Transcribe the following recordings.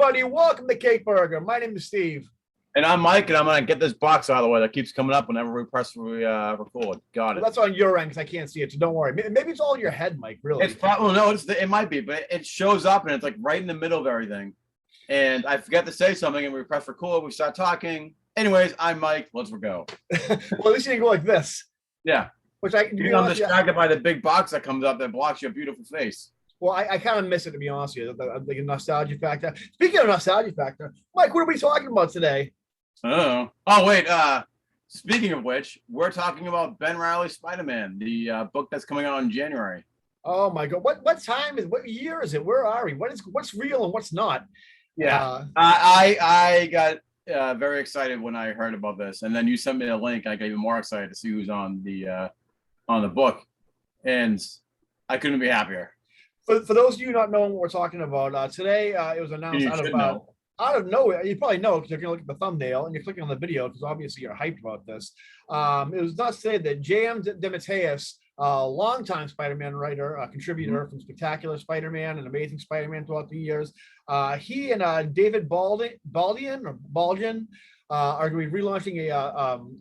everybody. Welcome to Cake Burger. My name is Steve. And I'm Mike, and I'm going to get this box out of the way that keeps coming up whenever we press record. Got it. Well, that's on your end because I can't see it, so don't worry. Maybe it's all in your head, Mike, really. It's probably, no, it might be, but it shows up, and it's like right in the middle of everything. And I forget to say something, and we press record, we start talking. Anyways, I'm Mike. Let's go. Well, at least you didn't go like this. Yeah. Which I'm distracted by the big box that comes up that blocks your beautiful face. Well, I kind of miss it, to be honest with you, the nostalgia factor. Speaking of nostalgia factor, Mike, what are we talking about today? Oh, wait. Speaking of which, we're talking about Ben Reilly Spider-Man, the book that's coming out in January. Oh my God! What time is? What year is it? Where are we? What's real and what's not? Yeah, I got very excited when I heard about this, and then you sent me a link. I got even more excited to see who's on the book, and I couldn't be happier. For those of you not knowing what we're talking about, today it was announced out of nowhere. You probably know because you're going to look at the thumbnail and you're clicking on the video because obviously you're hyped about this. It was not said that J.M. DeMatties, longtime Spider-Man writer, contributor from Spectacular Spider-Man and Amazing Spider-Man throughout the years, he and David Baldian are going to be relaunching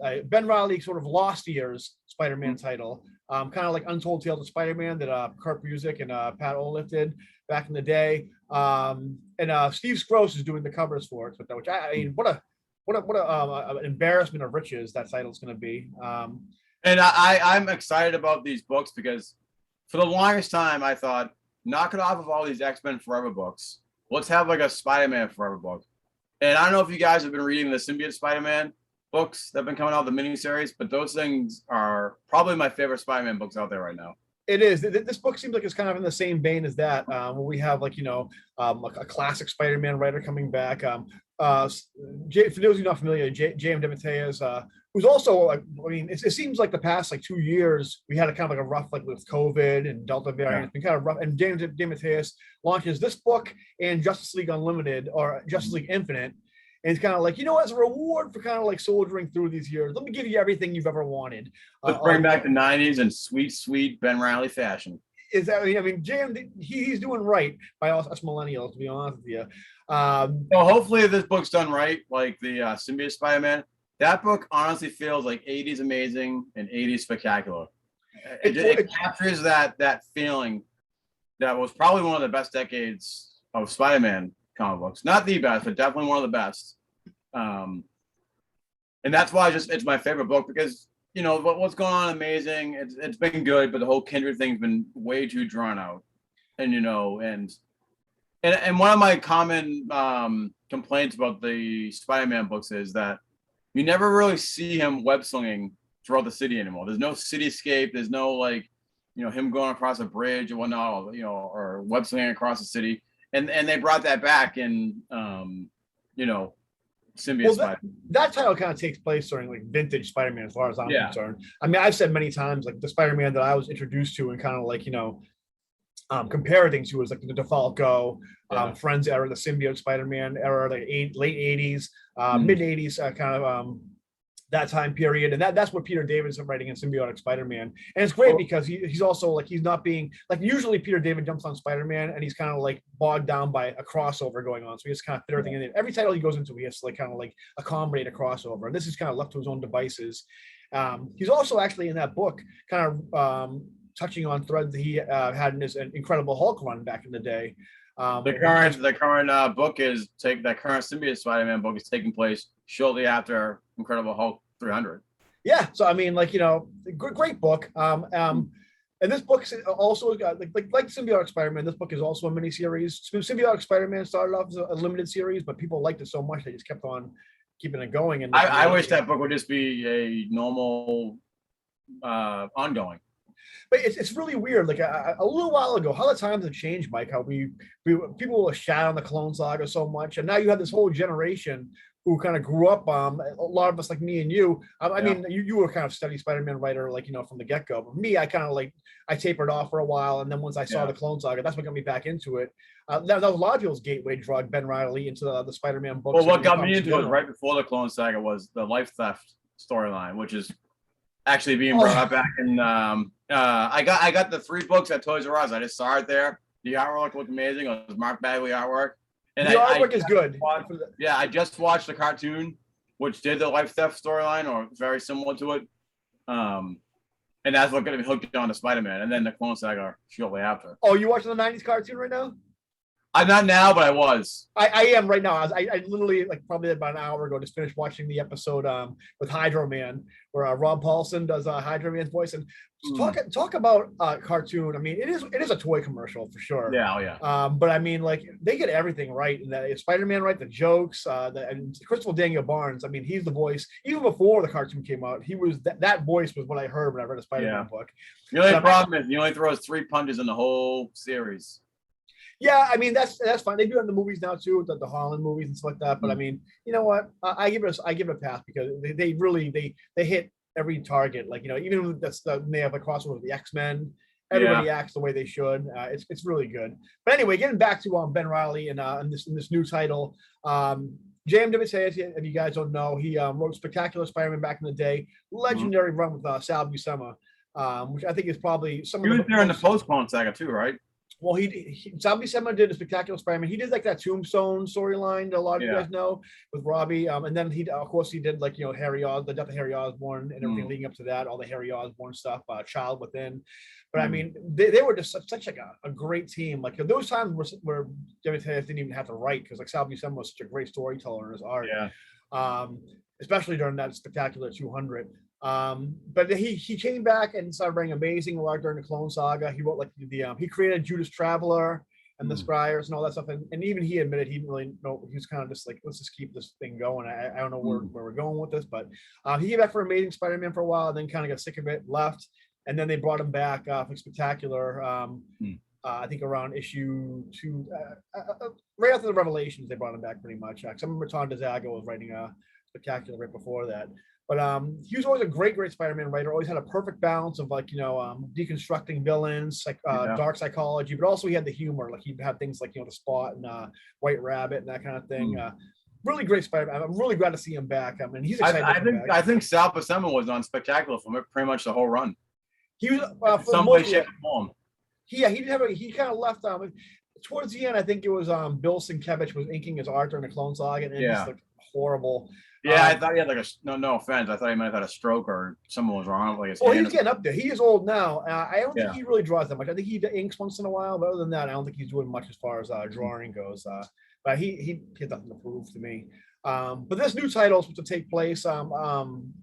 a Ben Reilly sort of lost years Spider-Man title, kind of like Untold Tales of Spider-Man that Kurt Busiek and Pat Olive did back in the day. And Steve Skroce is doing the covers for it, which I mean, what an embarrassment of riches that title's going to be. And I'm excited about these books because for the longest time I thought, knock it off of all these X-Men Forever books. Let's have like a Spider-Man Forever book. And I don't know if you guys have been reading the Symbiote Spider-Man books that have been coming out, the miniseries, but those things are probably my favorite Spider-Man books out there right now. It is. This book seems like it's kind of in the same vein as that, where we have like, a classic Spider-Man writer coming back. For those of you not familiar, J.M. DeMatteis, who's also, it seems like the past 2 years, we had a kind of like a rough, with COVID and Delta variant, it's been kind of rough. And J.M. DeMatteis launches this book and Justice League Unlimited or Justice League Infinite. And it's kind of like, as a reward for kind of soldiering through these years, let me give you everything you've ever wanted. Let's bring back the 90s in sweet Ben Reilly fashion. Is that, Jam, he's doing right by us millennials, to be honest with you. So hopefully this book's done right, like the Symbiote Spider-Man. That book honestly feels like 80s amazing and 80s spectacular. It captures that feeling that was probably one of the best decades of Spider-Man comic books. Not the best, but definitely one of the best. And that's why it's my favorite book because what's going on amazing. It's been good, but the whole Kindred thing's been way too drawn out. And and one of my common complaints about the Spider-Man books is that you never really see him web slinging throughout the city anymore. There's no cityscape. There's no him going across a bridge or whatnot, or web slinging across the city. And they brought that back in, Symbiote Spider-Man. That title kind of takes place during vintage Spider-Man, as far as I'm concerned. I mean, I've said many times, the Spider-Man that I was introduced to and kind of compare things to was the DeFalco, Friends era, the Symbiote Spider-Man era, late 80s, mid 80s, kind of that time period. And that's what Peter David is writing in Symbiotic Spider-Man. And it's great because he's also he's not being usually Peter David jumps on Spider-Man and he's kind of bogged down by a crossover going on. So he just kind of fit everything in. Every title he goes into, he has to kind of accommodate a crossover. And this is kind of left to his own devices. He's also actually in that book kind of touching on threads that he had in his Incredible Hulk run back in the day. The current book is that current Symbiote Spider-Man book is taking place shortly after Incredible Hulk 300. Yeah, so I mean, great book. And this book also got like Symbiotic Spider-Man. This book is also a miniseries. Symbiotic Spider-Man started off as a limited series, but people liked it so much they just kept on keeping it going. And I wish that book would just be a normal ongoing. But it's really weird. A little while ago, how the times have changed, Mike. How people were shat on the Clone Saga so much, and now you have this whole generation who kind of grew up. A lot of us, like me and you. I mean, you were kind of steady Spider-Man writer, from the get-go. But me, I kind of I tapered off for a while, and then once I saw the Clone Saga, that's what got me back into it. That was a lot of people's gateway drug, Ben Reilly, into the Spider-Man books. Well, what got me into it right before the Clone Saga was the life theft storyline, which is actually being brought back in. I got the 3 books at Toys R Us. I just saw it there. The artwork looked amazing. It was Mark Bagley artwork. And the artwork is good. Yeah, I just watched the cartoon, which did the life theft storyline, or very similar to it. And that's what got me hooked on to Spider-Man, and then the Clone Saga shortly after. Oh, you watching the '90s cartoon right now? I'm not now, but I was. I am right now. I literally like probably about an hour ago just finished watching the episode with Hydro Man, where Rob Paulson does Hydro Man's voice. And talk about cartoon. I mean, it is a toy commercial for sure. Yeah, oh yeah. But I mean, like they get everything right. And that Spider-Man, right? The jokes, and Christopher Daniel Barnes. I mean, he's the voice. Even before the cartoon came out, he was that voice was what I heard when I read a Spider-Man book. The only problem is he only throws 3 punches in the whole series. Yeah, I mean that's fine. They do it in the movies now too, the Holland movies and stuff like that. But I mean, you know what? I give it a pass because they really hit every target. Like even when they have a crossover with the X-Men, everybody acts the way they should. It's really good. But anyway, getting back to Ben Reilly and in this new title, J.M. DeMatties, if you guys don't know, he wrote Spectacular Spider-Man back in the day, legendary run with Sal Buscema, which I think is probably some. He was there in the post-Clone Saga too, right? Well, Sal Buscema did a Spectacular Spider-Man. He did like that Tombstone storyline that a lot of you guys know with Robbie. And then he did like Harry the death of Harry Osborn and everything leading up to that, all the Harry Osborn stuff, Child Within. But I mean, they were just such like a great team. Like those times where DeMatties didn't even have to write because like Sal Buscema was such a great storyteller in his art. Yeah. Especially during that Spectacular 200. But he came back and started writing amazing art during the Clone Saga. He wrote like he created Judas Traveler and the Scryers and all that stuff. And even he admitted he didn't really know. He was kind of just like, let's just keep this thing going. I don't know where we're going with this, but he came back for Amazing Spider-Man for a while, and then kind of got sick of it, left, and then they brought him back for Spectacular. I think around issue 2, right after the Revelations, they brought him back pretty much. I remember Tom DeZago was writing Spectacular right before that. But he was always a great Spider-Man writer. Always had a perfect balance of like deconstructing villains, like dark psychology, but also he had the humor. Like he'd have things like the Spot and White Rabbit and that kind of thing. Really great Spider-Man. I'm really glad to see him back. I mean, he's excited. I think Sal Buscema was on Spectacular for pretty much the whole run. He was for some way, shape, or form. Yeah, he kind of left towards the end. I think it was Bill Sienkiewicz was inking his art during the Clone Saga, and it just looked horrible. Yeah, I thought he had like no offense. I thought he might have had a stroke or someone was wrong with his hand. He's getting up there. He is old now. I don't think he really draws that much. I think he inks once in a while, but other than that, I don't think he's doing much as far as drawing goes. But he had nothing to prove to me. But this new title is supposed to take place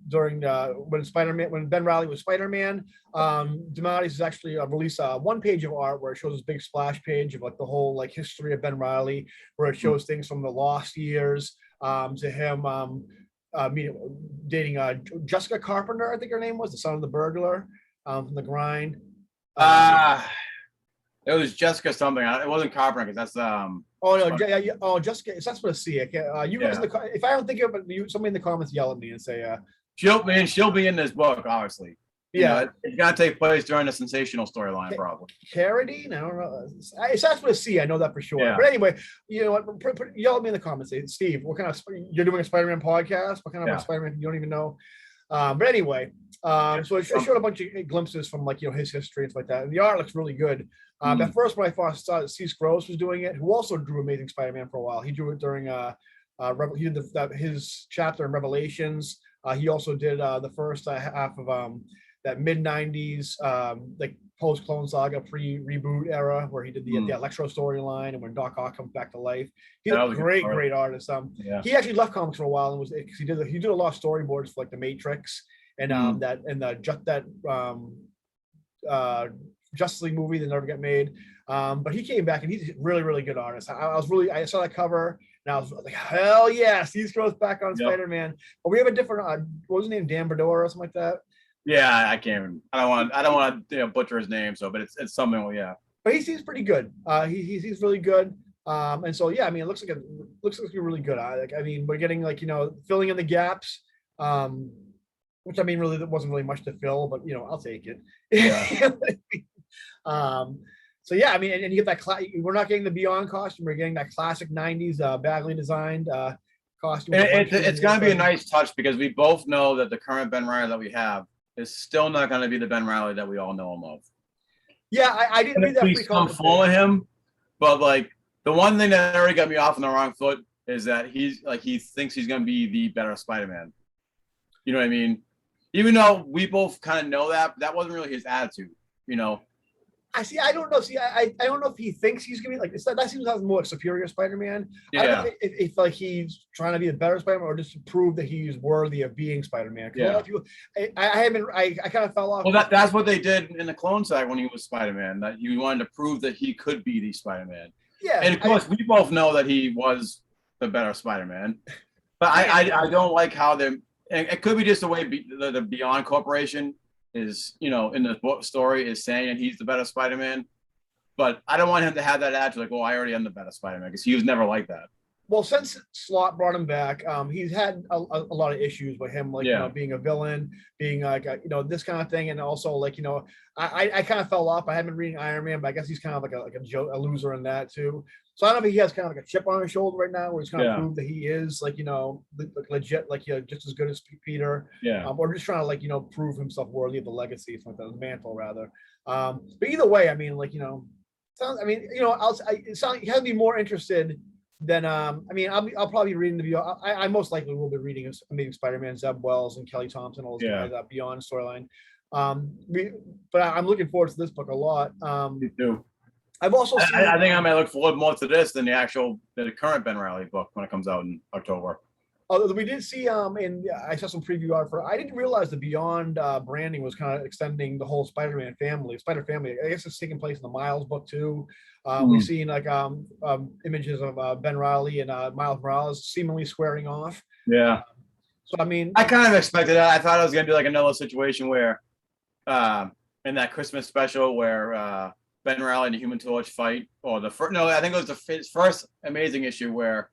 during when Ben Reilly was Spider-Man. DeMatties has actually released one page of art where it shows this big splash page of like the whole like history of Ben Reilly, where it shows things from the lost years to him dating Jessica Carpenter, I think her name was, the son of the burglar from The Grind. It was Jessica something. It wasn't Carpenter because that's Oh no, Jessica. That's what I see. I can't. You guys if I don't think of it, somebody in the comments yell at me and say, she'll be in this book, obviously. It's gonna take place during the sensational storyline, probably. Carradine? I don't know. It's that's what I see. I know that for sure. Yeah. But anyway, you know what? Yell at me in the comments. Say, Steve, what kind of you're doing a Spider-Man podcast? What kind of Spider-Man you don't even know? But anyway, so I showed a bunch of glimpses from like his history and stuff like that. And the art looks really good. At first, when I saw Steve Gross was doing it, who also drew Amazing Spider-Man for a while. He drew it during he did his chapter in Revelations. He also did the first half of that mid-90s like post-Clone Saga pre-reboot era where he did the Electro storyline and when Doc Ock comes back to life. He's a great artist. He actually left comics for a while and was because he did a lot of storyboards for like the Matrix and that Justice League movie that never got made. But he came back and he's a really, really good artist. I saw that cover and I was like, hell yes, Steve Gross back on Spider-Man. But we have a different what was his name, Dan Berdora or something like that. Yeah, I can't even. I don't want to butcher his name. So, but it's something. Well, yeah. But he seems pretty good. He's really good. And so yeah, I mean, it looks like really good. I mean, we're getting like filling in the gaps. Which I mean, really, there wasn't really much to fill, but I'll take it. Yeah. So yeah, I mean, and you get that. We're not getting the Beyond costume. We're getting that classic '90s Bagley designed costume. It's going to be a nice touch because we both know that the current Ben Reilly that we have is still not going to be the Ben Reilly that we all know and love. Yeah, I didn't read that. Please come follow him, but like The one thing that already got me off on the wrong foot is that he thinks he's going to be the better Spider-Man. You know what I mean? Even though we both kind of know that wasn't really his attitude, you know? I don't know. I don't know if he thinks he's gonna be like that seems like more superior Spider-Man. Yeah. I don't know if like he's trying to be a better Spider-Man or just to prove that he's worthy of being Spider-Man. Yeah. I kind of fell off. Well, that's what they did in the Clone Saga when he was Spider-Man. That he wanted to prove that he could be the Spider-Man. Yeah. And of course, we both know that he was the better Spider-Man. But I don't like how they're. It could be just the way the Beyond Corporation is, in the book story is saying that he's the better Spider-Man. But I don't want him to have that attitude like, I already am the better Spider-Man, because he was never like that. Well, since Slott brought him back, he's had a lot of issues with him, like being a villain, being like this kind of thing, and also like I kind of fell off. I haven't been reading Iron Man, but I guess he's kind of like a loser in that too. So I don't know if he has kind of like a chip on his shoulder right now, where he's kind of proved that he is like legit, like just as good as Peter, or just trying to prove himself worthy of the legacy, something like that, the mantle rather. But either way, I mean, he has me more interested. Then I'll probably be reading the Beyond. I most likely will be reading Amazing Spider-Man, Zeb Wells and Kelly Thompson, all those guys, that Beyond storyline. But I'm looking forward to this book a lot. Me too. I've also seen, I think I may look forward more to this than the current Ben Reilly book when it comes out in October. Although we did see and I saw some preview art for. I didn't realize the Beyond branding was kind of extending the whole Spider-Man family, Spider family. I guess it's taking place in the Miles book too. We've seen images of Ben Reilly and Miles Morales seemingly squaring off. Yeah. So I mean, I kind of expected that. I thought it was going to be like another situation where, in that Christmas special where Ben Reilly and the Human Torch fight, or I think it was the first Amazing issue where,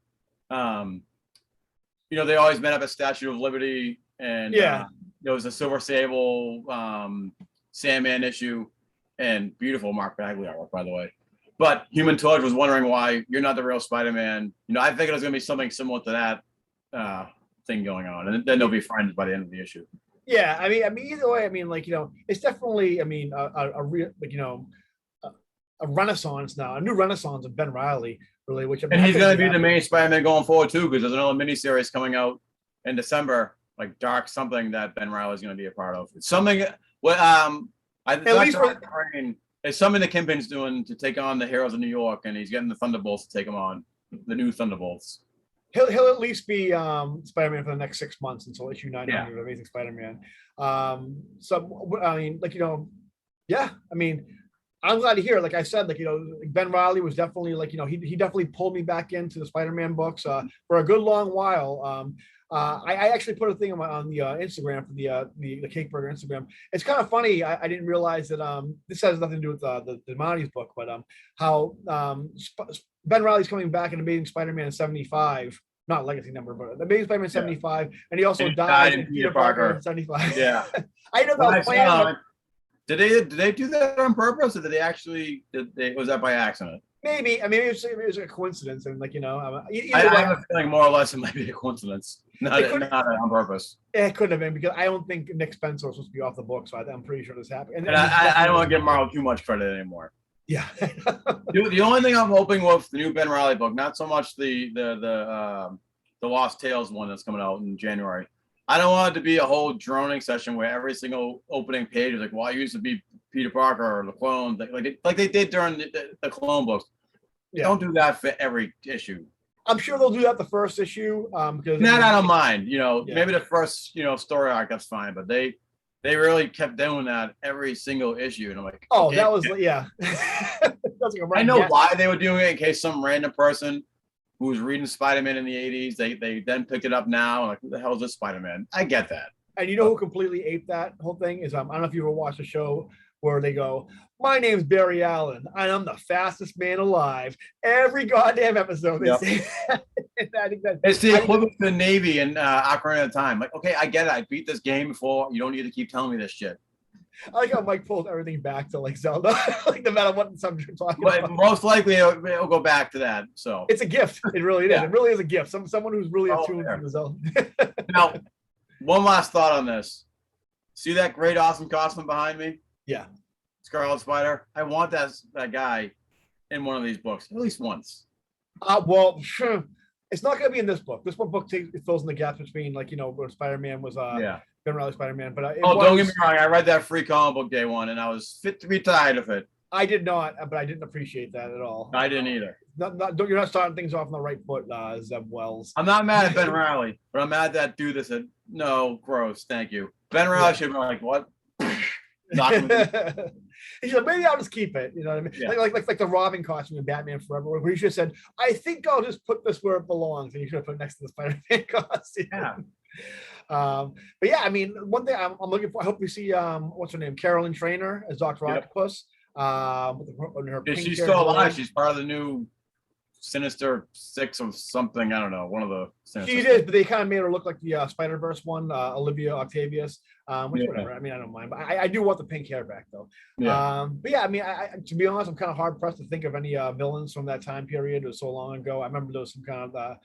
they always met up at Statue of Liberty, and there was a Silver Sable Sandman issue, and beautiful Mark Bagley artwork, by the way. But Human Torch was wondering why you're not the real Spider-Man. I think it was going to be something similar to that thing going on, and then they'll be friends by the end of the issue. Yeah, I mean, either way, I mean, it's definitely, a real, a renaissance now, a new renaissance of Ben Reilly, really. And he's going to be the main Spider-Man going forward too, because there's another miniseries coming out in December, like Dark something that Ben Reilly is going to be a part of. It's something. It's something that Kingpin's doing to take on the Heroes of New York, and he's getting the Thunderbolts to take him on, the new Thunderbolts. He'll at least be Spider-Man for the next 6 months until issue 900 of Amazing Spider-Man. So I mean, I mean, I'm glad to hear. Like I said, Ben Reilly was definitely he definitely pulled me back into the Spider-Man books for a good long while. I actually put a thing on the Instagram for the Cake Burger Instagram. It's kind of funny. I didn't realize that this has nothing to do with the DeMatties book, but how Ben Reilly's coming back in Amazing Spider-Man 75, not legacy number, but Amazing Spider-Man 75, and he also died in Peter Parker in 75. Yeah, I know that was planned. Did they do that on purpose, or did they actually? Was that by accident? Maybe. I mean, it was a coincidence, and I have a feeling more or less it might be a coincidence, not on purpose. It couldn't have been, because I don't think Nick Spencer was supposed to be off the book, so I'm pretty sure this happened. And I don't want to give Marvel too much credit anymore. Yeah. The only thing I'm hoping with the new Ben Reilly book, not so much the Lost Tales one that's coming out in January. I don't want it to be a whole droning session where every single opening page is like, well, I used to be Peter Parker or the clone, like they did during the clone books. Yeah. Don't do that for every issue. I'm sure they'll do that the first issue. Because I don't mind. Maybe the first story arc, that's fine, but they really kept doing that every single issue, and I'm like, oh, okay, that was I know why they were doing it, in case some random person who was reading Spider-Man in the 80s, they then picked it up now. Like, who the hell is this Spider-Man? I get that. And who completely aped that whole thing is I don't know if you ever watched a show where they go, my name's Barry Allen, and I'm the fastest man alive. Every goddamn episode they say that. It's the equivalent to the Navy and Ocarina of Time. Like, okay, I get it. I beat this game before. You don't need to keep telling me this shit. I like how Mike pulls everything back to Zelda, no matter what subject you're talking about. Most likely it'll go back to that. So it's a gift. It really is. It really is a gift. Someone who's really attuned to the Zelda. Now, one last thought on this. See that great, awesome costume behind me? Yeah. Scarlet Spider. I want that guy in one of these books at least once. Well, it's not going to be in this book. This one book it fills in the gaps between, like, where Spider-Man was Ben Reilly Spider-Man. But don't get me wrong. I read that free comic book day one, and I was fit to be tired of it. I did not, but I didn't appreciate that at all. I didn't either. You're not starting things off on the right foot, Zeb Wells. I'm not mad at Ben Reilly, but I'm mad that dude that said, no, gross, thank you. Ben Reilly should be like, what? He said, maybe I'll just keep it. You know what I mean? Yeah. Like the Robin costume in Batman Forever, where he should have said, I think I'll just put this where it belongs. And he should have put it next to the Spider-Man costume. Yeah. But yeah, I mean, one thing I'm looking for, I hope we see, what's her name? Carolyn Trainer as Dr. Octopus. Is she still alive? She's part of the new Sinister Six or something. I don't know. One of the Sinister She is, but they kind of made her look like the Spider-Verse one, Olivia Octavius. Whatever. I mean, I don't mind, but I do want the pink hair back though. Yeah. But yeah, I mean, to be honest, I'm kind of hard pressed to think of any villains from that time period. It was so long ago. I remember there was some kind of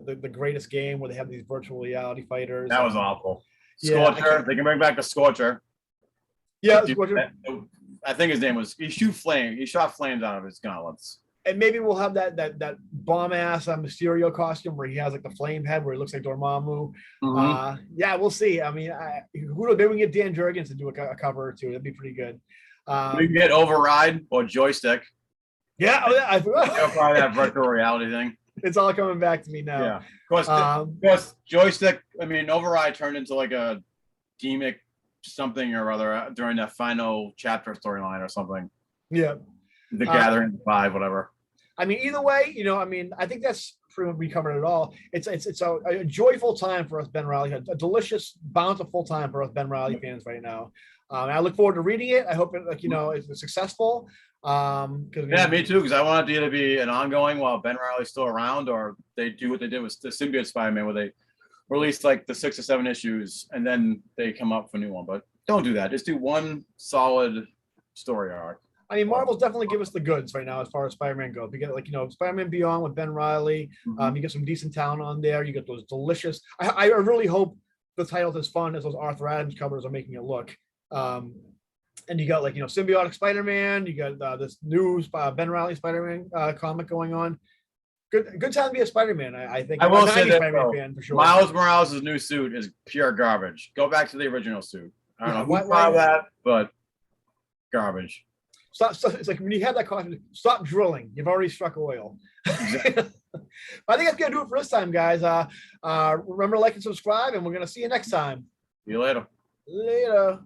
the greatest game where they have these virtual reality fighters. That was awful. Scorcher. They can bring back the Scorcher. Yeah, Scorcher. I think his name was. He shot flames out of his gauntlets. And maybe we'll have that bomb ass Mysterio costume where he has like the flame head where he looks like Dormammu. Mm-hmm. Yeah, we'll see. I mean, maybe we can get Dan Jurgens to do a cover or two. That'd be pretty good. We can get Override or Joystick. Yeah, I forgot. Probably that virtual reality thing. It's all coming back to me now. Yeah, of course, Joystick. I mean, Override turned into like a gimmick something or other during that final chapter storyline or something. Yeah. The Gathering 5, whatever. I mean, either way, I mean, I think that's pretty much we covered it all. It's a joyful time for us Ben Reilly, a delicious, bountiful time for us Ben Reilly fans right now. I look forward to reading it. I hope it, it's successful. Me too, because I want it to be an ongoing while Ben Reilly's still around, or they do what they did with the Symbiote Spider-Man, where they release like the 6 or 7 issues and then they come up for a new one. But don't do that. Just do one solid story arc. I mean, Marvel's definitely give us the goods right now as far as Spider-Man goes. We get Spider-Man Beyond with Ben Reilly. You get some decent talent on there. You get those delicious. I really hope the title's as fun as those Arthur Adams covers are making it look. And you got symbiotic Spider-Man. You got this new Ben Reilly Spider-Man comic going on. Good time to be a Spider-Man. I think I will say that fan for sure. Miles Morales' new suit is pure garbage. Go back to the original suit. I don't know who thought that, but garbage. It's like when you have that costume, stop drilling. You've already struck oil. Exactly. I think that's going to do it for this time, guys. Remember to like and subscribe, and we're going to see you next time. See you later. Later.